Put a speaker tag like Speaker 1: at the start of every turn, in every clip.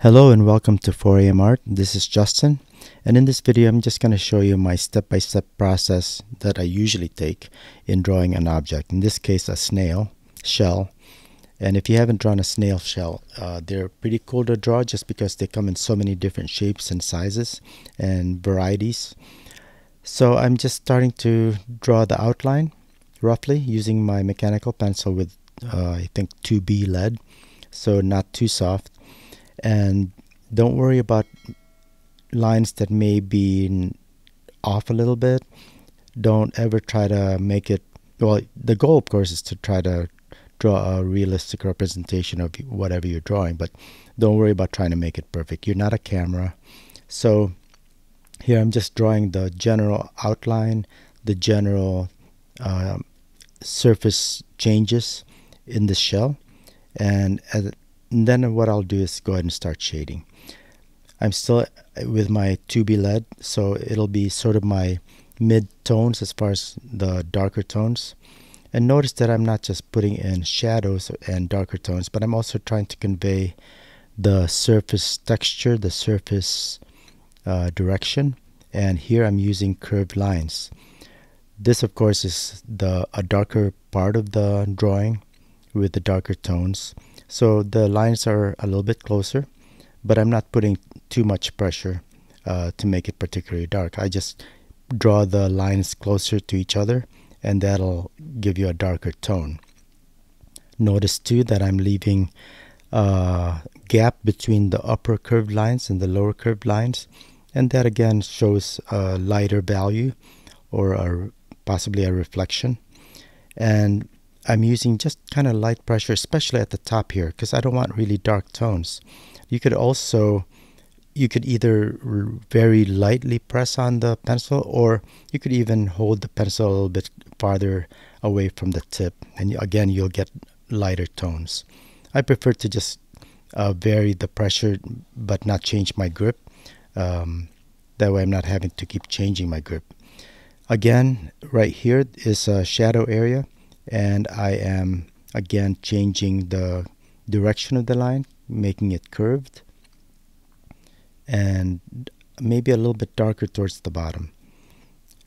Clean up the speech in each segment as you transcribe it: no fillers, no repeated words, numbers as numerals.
Speaker 1: Hello and welcome to 4am Art. This is Justin, and in this video I'm just going to show you my step-by-step process that I usually take in drawing an object, in this case a snail shell. And if you haven't drawn a snail shell, they're pretty cool to draw just because they come in so many different shapes and sizes and varieties. So I'm just starting to draw the outline roughly using my mechanical pencil with I think 2B lead, so not too soft. And don't worry about lines that may be off a little bit. Don't ever try to make it, well, the goal of course is to try to draw a realistic representation of whatever you're drawing, but don't worry about trying to make it perfect. You're not a camera. So here I'm just drawing the general outline, the general surface changes in the shell, and then what I'll do is go ahead and start shading. I'm still with my 2B lead, so it'll be sort of my mid-tones as far as the darker tones. And notice that I'm not just putting in shadows and darker tones, but I'm also trying to convey the surface texture, the surface direction. And here I'm using curved lines. This of course is a darker part of the drawing with the darker tones. So the lines are a little bit closer, but I'm not putting too much pressure to make it particularly dark. I just draw the lines closer to each other, and that'll give you a darker tone. Notice too that I'm leaving a gap between the upper curved lines and the lower curved lines, and that again shows a lighter value or possibly a reflection. And I'm using just kind of light pressure, especially at the top here, because I don't want really dark tones. You could either very lightly press on the pencil, or you could even hold the pencil a little bit farther away from the tip, and again you'll get lighter tones. I prefer to just vary the pressure but not change my grip. That way I'm not having to keep changing my grip. Again, right here is a shadow area, and I am again changing the direction of the line, making it curved and maybe a little bit darker towards the bottom.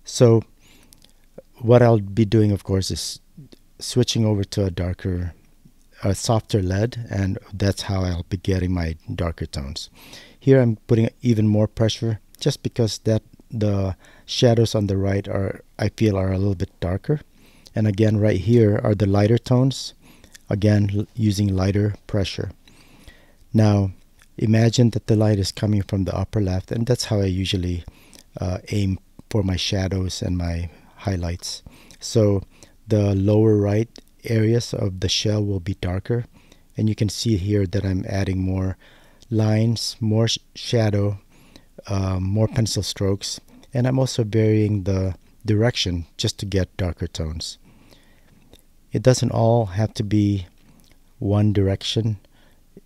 Speaker 1: So what I'll be doing of course is switching over to a softer lead, and that's how I'll be getting my darker tones. Here I'm putting even more pressure just because the shadows on the right I feel are a little bit darker. And again, right here are the lighter tones, again using lighter pressure. Now imagine that the light is coming from the upper left, and that's how I usually aim for my shadows and my highlights. So the lower right areas of the shell will be darker, and you can see here that I'm adding more lines, more shadow, more pencil strokes, and I'm also varying the direction just to get darker tones. It doesn't all have to be one direction.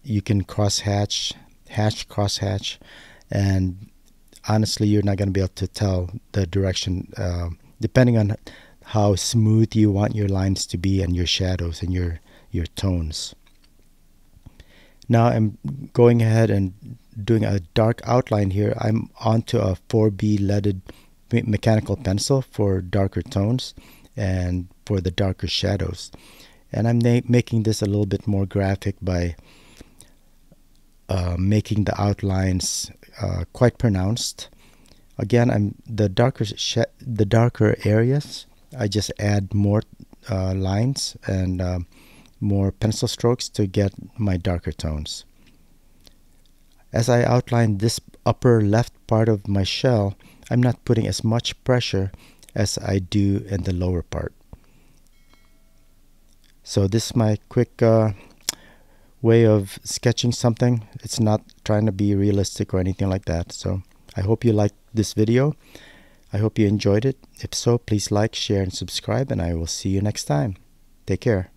Speaker 1: You can cross-hatch, cross-hatch, and honestly you're not going to be able to tell the direction depending on how smooth you want your lines to be and your shadows and your tones. Now I'm going ahead and doing a dark outline here. I'm onto a 4B leaded mechanical pencil for darker tones and for the darker shadows, and I'm making this a little bit more graphic by making the outlines quite pronounced. Again, the darker areas, I just add more lines and more pencil strokes to get my darker tones. As I outline this upper left part of my shell, I'm not putting as much pressure as I do in the lower part. So this is my quick way of sketching something. It's not trying to be realistic or anything like that. So I hope you liked this video. I hope you enjoyed it. If so, please like, share, and subscribe, and I will see you next time. Take care.